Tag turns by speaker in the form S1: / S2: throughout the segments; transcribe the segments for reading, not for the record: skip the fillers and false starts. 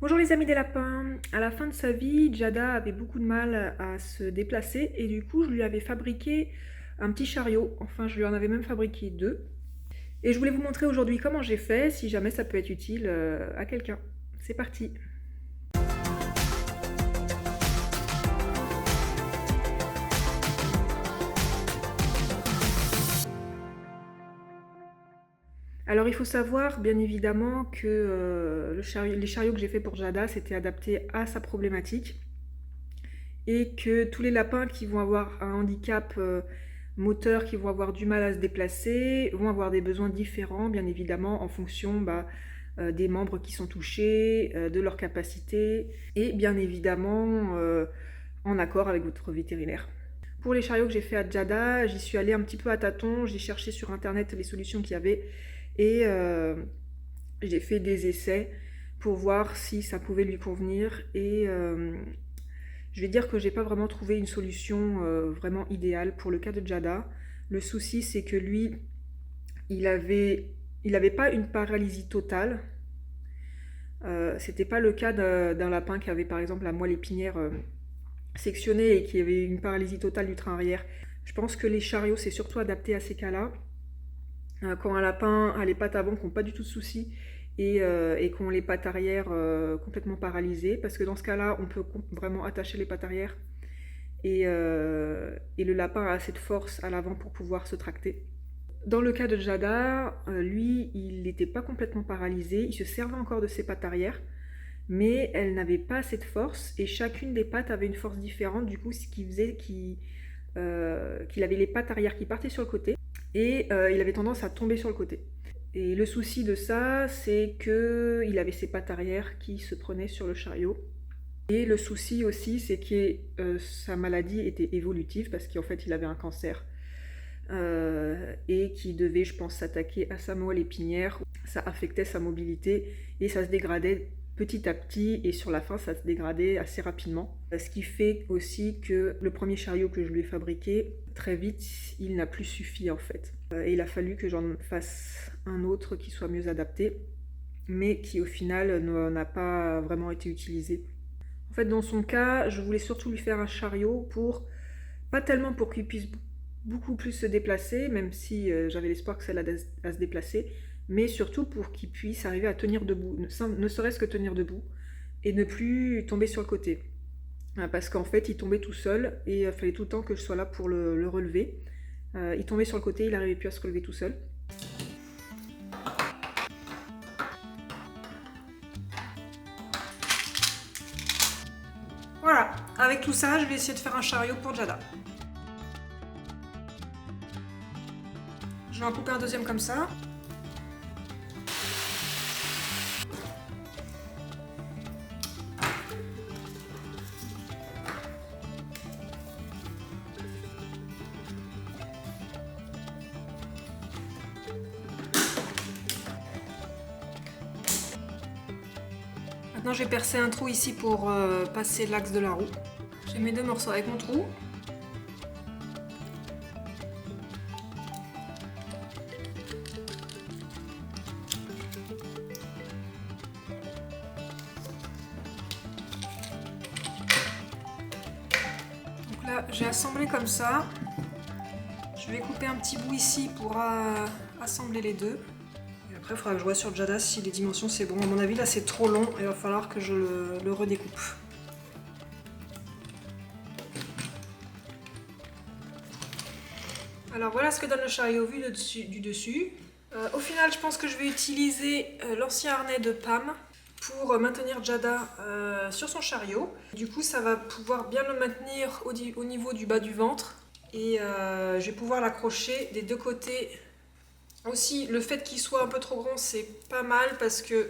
S1: Bonjour les amis des lapins. À la fin de sa vie, Jada avait beaucoup de mal à se déplacer et du coup je lui avais fabriqué un petit chariot. Enfin, je lui en avais même fabriqué deux. Et je voulais vous montrer aujourd'hui comment j'ai fait, si jamais ça peut être utile à quelqu'un. C'est parti. Alors il faut savoir bien évidemment que les chariots que j'ai fait pour Jada, c'était adapté à sa problématique. Et que tous les lapins qui vont avoir un handicap moteur, qui vont avoir du mal à se déplacer, vont avoir des besoins différents, bien évidemment, en fonction des membres qui sont touchés, de leur capacité, et bien évidemment en accord avec votre vétérinaire. Pour les chariots que j'ai fait à Djada, j'y suis allée un petit peu à tâtons, j'ai cherché sur internet les solutions qu'il y avait, et j'ai fait des essais pour voir si ça pouvait lui convenir, et je vais dire que j'ai pas vraiment trouvé une solution vraiment idéale pour le cas de Jada. Le souci, c'est que lui, il avait, il avait pas une paralysie totale. C'était pas le cas d'un lapin qui avait par exemple la moelle épinière sectionnée et qui avait une paralysie totale du train arrière. Je pense que les chariots, c'est surtout adapté à ces cas-là. Quand un lapin a les pattes avant qui n'ont pas du tout de soucis et qui ont les pattes arrière complètement paralysées, parce que dans ce cas-là, on peut vraiment attacher les pattes arrière et le lapin a assez de force à l'avant pour pouvoir se tracter. Dans le cas de Jada, lui, il n'était pas complètement paralysé, il se servait encore de ses pattes arrière, mais elle n'avait pas assez de force et chacune des pattes avait une force différente, du coup, ce qui faisait qu'il avait les pattes arrière qui partaient sur le côté et il avait tendance à tomber sur le côté. Et le souci de ça, c'est qu'il avait ses pattes arrière qui se prenaient sur le chariot. Et le souci aussi, c'est que sa maladie était évolutive parce qu'en fait, il avait un cancer et qui devait, je pense, s'attaquer à sa moelle épinière. Ça affectait sa mobilité et ça se dégradait petit à petit et sur la fin, ça se dégradait assez rapidement. Ce qui fait aussi que le premier chariot que je lui ai fabriqué, très vite, il n'a plus suffi en fait. Et il a fallu que j'en fasse un autre qui soit mieux adapté, mais qui au final n'a pas vraiment été utilisé. En fait, dans son cas, je voulais surtout lui faire un chariot pour, pas tellement pour qu'il puisse beaucoup plus se déplacer, même si j'avais l'espoir que ça l'aide à se déplacer, mais surtout pour qu'il puisse arriver à tenir debout, ne serait-ce que tenir debout, et ne plus tomber sur le côté. Parce qu'en fait, il tombait tout seul, et il fallait tout le temps que je sois là pour le relever. Il tombait sur le côté, il n'arrivait plus à se relever tout seul. Voilà, avec tout ça, je vais essayer de faire un chariot pour Jada. Je vais en couper un deuxième comme ça. Maintenant, je vais percer un trou ici pour passer l'axe de la roue. J'ai mes deux morceaux avec mon trou. Donc là, j'ai assemblé comme ça. Je vais couper un petit bout ici pour assembler les deux. Et après, il faudra que je vois sur Jada si les dimensions c'est bon. À mon avis, là, c'est trop long. Il va falloir que je le redécoupe. Alors voilà ce que donne le chariot vu du dessus. Au final, je pense que je vais utiliser l'ancien harnais de Pam pour maintenir Jada sur son chariot. Du coup, ça va pouvoir bien le maintenir au niveau du bas du ventre. Et je vais pouvoir l'accrocher des deux côtés. Aussi, le fait qu'il soit un peu trop grand, c'est pas mal parce que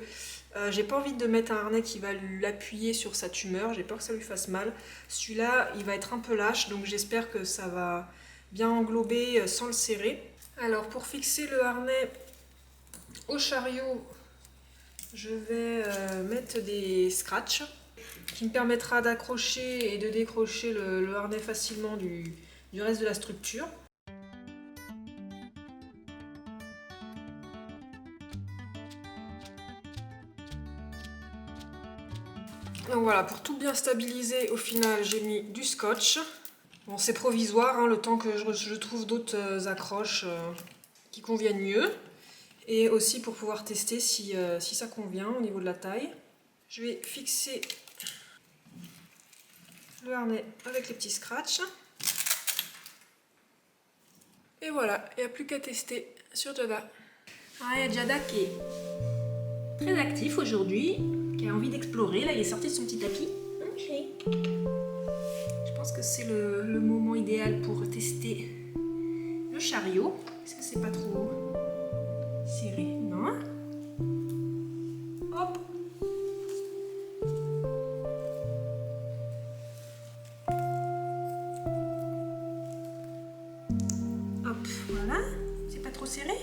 S1: j'ai pas envie de mettre un harnais qui va l'appuyer sur sa tumeur. J'ai peur que ça lui fasse mal. Celui-là, il va être un peu lâche, donc j'espère que ça va bien englober sans le serrer. Alors, pour fixer le harnais au chariot, je vais mettre des scratchs qui me permettra d'accrocher et de décrocher le harnais facilement du reste de la structure. Donc voilà, pour tout bien stabiliser, au final, j'ai mis du scotch. Bon, c'est provisoire, hein, le temps que je trouve d'autres accroches qui conviennent mieux. Et aussi pour pouvoir tester si ça convient au niveau de la taille. Je vais fixer le harnais avec les petits scratchs. Et voilà, il n'y a plus qu'à tester sur Jada. Ah, il y a Jada qui est très actif aujourd'hui, qui a envie d'explorer. Là, il est sorti de son petit tapis. Ok. Je pense que c'est le moment idéal pour tester le chariot. Est-ce que c'est pas trop serré? Non. Hop. Hop, voilà. C'est pas trop serré?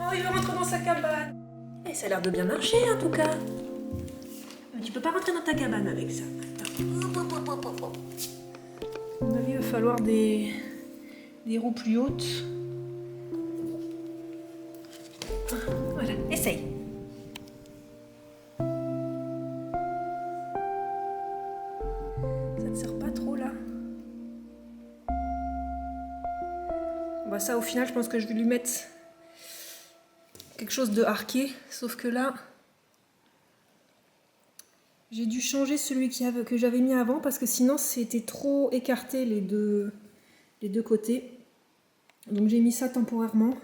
S1: Oh, il veut rentrer dans sa cabane. Et ça a l'air de bien marcher en tout cas. Tu peux pas rentrer dans ta cabane avec ça. Attends. À mon avis, il va falloir des roues plus hautes. Voilà, essaye. Ça ne sert pas trop là. Bah ça, au final, je pense que je vais lui mettre quelque chose de arqué, sauf que là, j'ai dû changer celui que j'avais mis avant parce que sinon c'était trop écarté les deux côtés. Donc j'ai mis ça temporairement.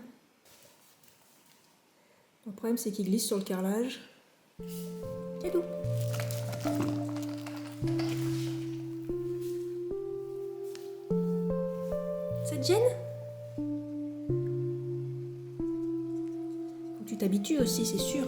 S1: Le problème c'est qu'il glisse sur le carrelage. C'est tout. Ça te gêne? Tu t'habitues aussi, c'est sûr.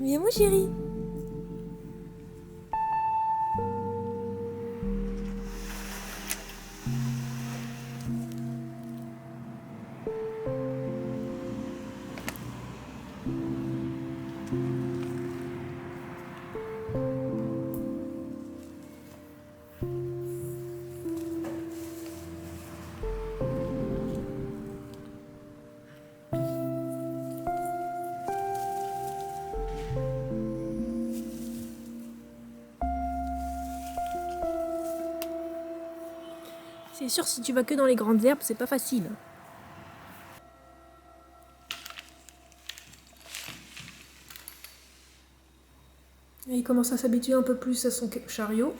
S1: Viens mon chéri. C'est sûr, si tu vas que dans les grandes herbes, c'est pas facile. Et il commence à s'habituer un peu plus à son chariot.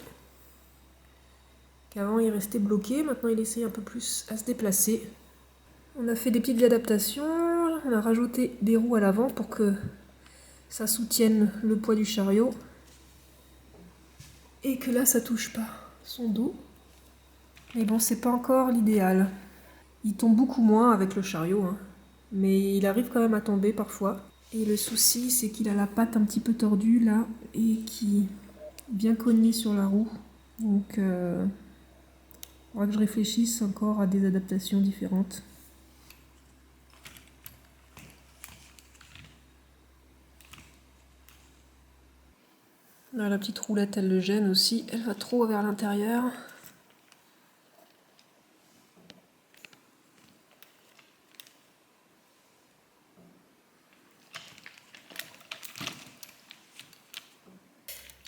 S1: Qu'avant il restait bloqué, maintenant il essaye un peu plus à se déplacer. On a fait des petites adaptations, on a rajouté des roues à l'avant pour que ça soutienne le poids du chariot. Et que là ça touche pas son dos. Mais bon, c'est pas encore l'idéal. Il tombe beaucoup moins avec le chariot, hein. Mais il arrive quand même à tomber parfois. Et le souci, c'est qu'il a la patte un petit peu tordue là et qui est bien cognée sur la roue. Donc, il faudra que je réfléchisse encore à des adaptations différentes. Là, la petite roulette, elle le gêne aussi. Elle va trop vers l'intérieur.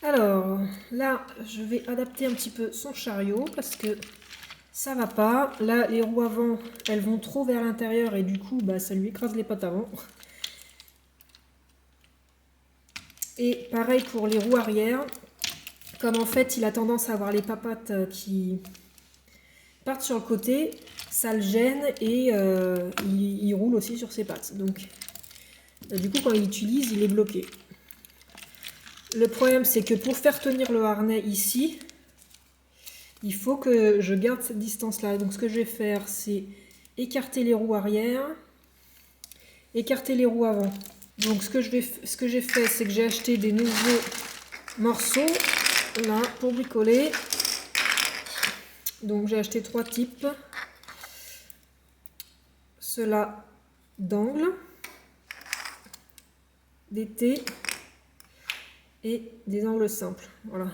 S1: Alors, là, je vais adapter un petit peu son chariot parce que ça va pas. Là, les roues avant, elles vont trop vers l'intérieur et du coup, bah, ça lui écrase les pattes avant. Et pareil pour les roues arrière. Comme en fait, il a tendance à avoir les papates qui partent sur le côté, ça le gêne et il roule aussi sur ses pattes. Donc, du coup, quand il l'utilise, il est bloqué. Le problème, c'est que pour faire tenir le harnais ici, il faut que je garde cette distance-là. Donc ce que je vais faire, c'est écarter les roues arrière, écarter les roues avant. Donc ce que j'ai fait, c'est que j'ai acheté des nouveaux morceaux là pour bricoler. Donc j'ai acheté 3 types. Ceux-là d'angle, des T et des angles simples. Voilà.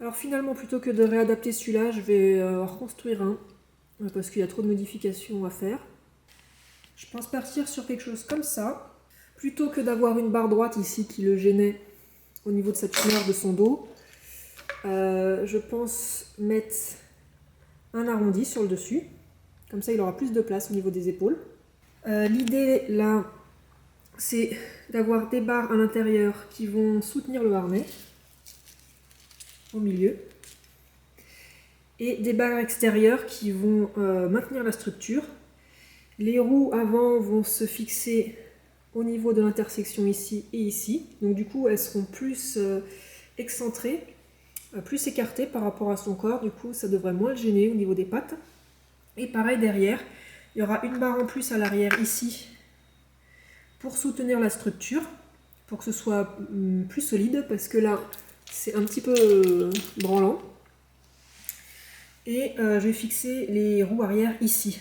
S1: Alors finalement, plutôt que de réadapter celui-là, je vais reconstruire un parce qu'il y a trop de modifications à faire. Je pense partir sur quelque chose comme ça. Plutôt que d'avoir une barre droite ici qui le gênait au niveau de cette teneur de son dos, je pense mettre un arrondi sur le dessus. Comme ça, il aura plus de place au niveau des épaules. L'idée là, c'est d'avoir des barres à l'intérieur qui vont soutenir le harnais au milieu et des barres extérieures qui vont maintenir la structure. Les roues avant vont se fixer au niveau de l'intersection ici et ici. Donc du coup, elles seront plus excentrées, plus écartées par rapport à son corps. Du coup, ça devrait moins le gêner au niveau des pattes. Et pareil derrière, il y aura une barre en plus à l'arrière ici pour soutenir la structure, pour que ce soit plus solide, parce que là, c'est un petit peu branlant. Et je vais fixer les roues arrière ici.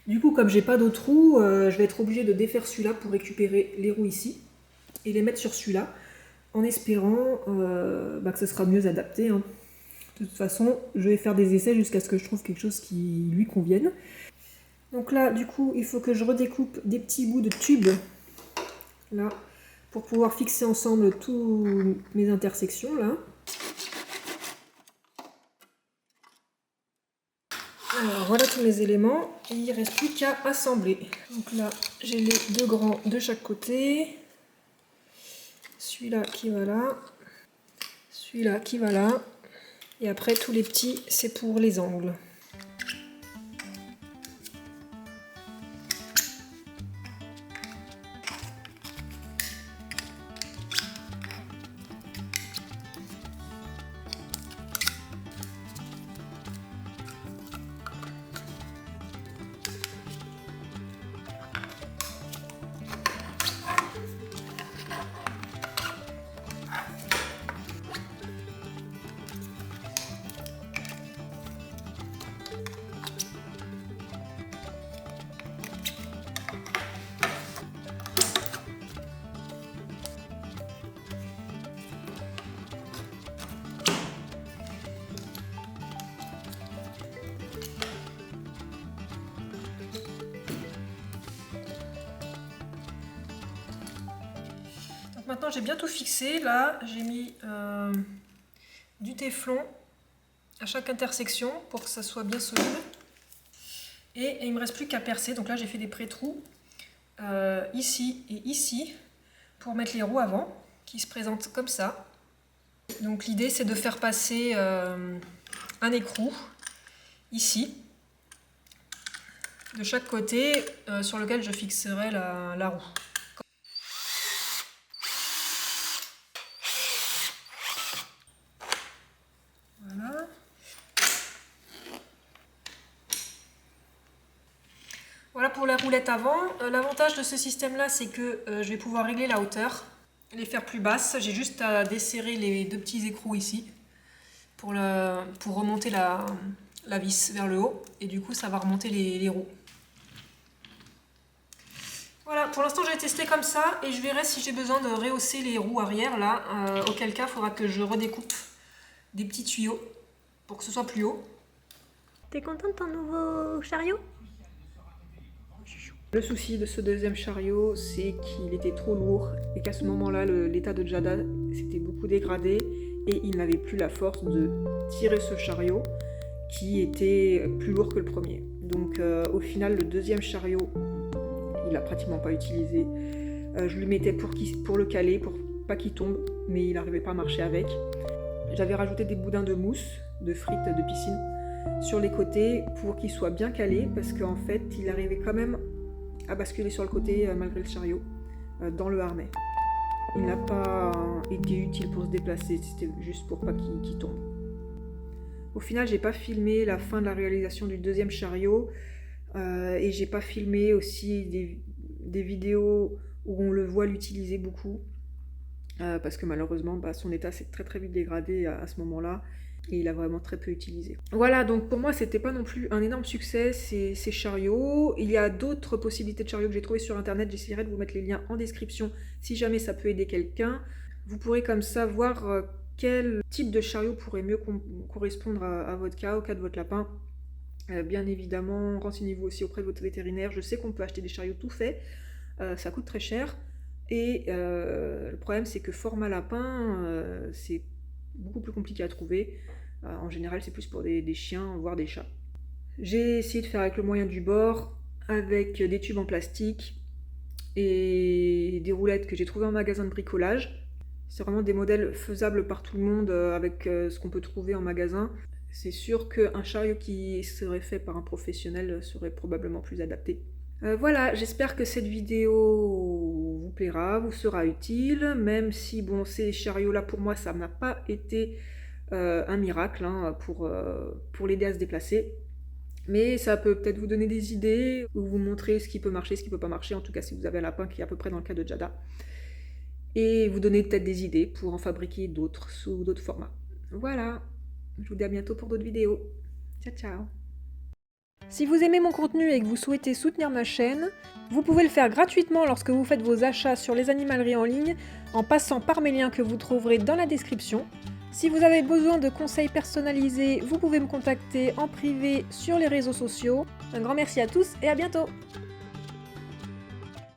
S1: Du coup, comme j'ai pas d'autres roues, je vais être obligée de défaire celui-là pour récupérer les roues ici et les mettre sur celui-là, en espérant que ce sera mieux adapté, hein. De toute façon, je vais faire des essais jusqu'à ce que je trouve quelque chose qui lui convienne. Donc là, du coup, il faut que je redécoupe des petits bouts de tubes, là, pour pouvoir fixer ensemble toutes mes intersections, là. Alors voilà tous mes éléments, et il ne reste plus qu'à assembler. Donc là, j'ai les deux grands de chaque côté. Celui-là qui va là. Celui-là qui va là. Et après, tous les petits, c'est pour les angles. Maintenant j'ai bien tout fixé, là j'ai mis du téflon à chaque intersection pour que ça soit bien solide. Et il ne me reste plus qu'à percer, donc là j'ai fait des pré-trous ici et ici pour mettre les roues avant qui se présentent comme ça. Donc l'idée c'est de faire passer un écrou ici de chaque côté sur lequel je fixerai la roue. Voilà pour la roulette avant. L'avantage de ce système-là, c'est que je vais pouvoir régler la hauteur, les faire plus basses. J'ai juste à desserrer les deux petits écrous ici pour remonter la vis vers le haut. Et du coup, ça va remonter les roues. Voilà, pour l'instant, j'ai testé comme ça et je verrai si j'ai besoin de rehausser les roues arrière là. Auquel cas, il faudra que je redécoupe des petits tuyaux pour que ce soit plus haut.
S2: T'es content de ton nouveau chariot ?
S1: Le souci de ce deuxième chariot, c'est qu'il était trop lourd et qu'à ce moment-là, l'état de Jada s'était beaucoup dégradé et il n'avait plus la force de tirer ce chariot qui était plus lourd que le premier. Donc au final, le deuxième chariot, il n'a pratiquement pas utilisé. Je lui mettais pour le caler, pour pas qu'il tombe, mais il n'arrivait pas à marcher avec. J'avais rajouté des boudins de mousse, de frites de piscine, sur les côtés pour qu'il soit bien calé parce qu'en fait, il arrivait quand même à basculer sur le côté malgré le chariot dans le harnais. Il n'a pas été utile pour se déplacer, c'était juste pour pas qu'il tombe. Au final, j'ai pas filmé la fin de la réalisation du deuxième chariot et j'ai pas filmé aussi des vidéos où on le voit l'utiliser beaucoup parce que malheureusement son état s'est très très vite dégradé à ce moment-là et il a vraiment très peu utilisé. Voilà, donc pour moi c'était pas non plus un énorme succès ces chariots. Il y a d'autres possibilités de chariots que j'ai trouvées sur internet, j'essaierai de vous mettre les liens en description si jamais ça peut aider quelqu'un. Vous pourrez comme ça voir quel type de chariot pourrait mieux correspondre à votre cas, au cas de votre lapin. Bien évidemment, renseignez-vous aussi auprès de votre vétérinaire. Je sais qu'on peut acheter des chariots tout faits, ça coûte très cher. Et le problème, c'est que format lapin, c'est beaucoup plus compliqué à trouver. En général, c'est plus pour des chiens, voire des chats. J'ai essayé de faire avec le moyen du bord, avec des tubes en plastique et des roulettes que j'ai trouvées en magasin de bricolage. C'est vraiment des modèles faisables par tout le monde avec ce qu'on peut trouver en magasin. C'est sûr qu'un chariot qui serait fait par un professionnel serait probablement plus adapté. Voilà, j'espère que cette vidéo vous plaira, vous sera utile, même si bon, ces chariots-là pour moi ça n'a pas été un miracle pour l'aider à se déplacer. Mais ça peut peut-être vous donner des idées, ou vous montrer ce qui peut marcher, ce qui peut pas marcher, en tout cas si vous avez un lapin qui est à peu près dans le cas de Jada. Et vous donner peut-être des idées pour en fabriquer d'autres sous d'autres formats. Voilà, je vous dis à bientôt pour d'autres vidéos. Ciao ciao. Si vous aimez mon contenu et que vous souhaitez soutenir ma chaîne, vous pouvez le faire gratuitement lorsque vous faites vos achats sur les animaleries en ligne en passant par mes liens que vous trouverez dans la description. Si vous avez besoin de conseils personnalisés, vous pouvez me contacter en privé sur les réseaux sociaux. Un grand merci à tous et à bientôt!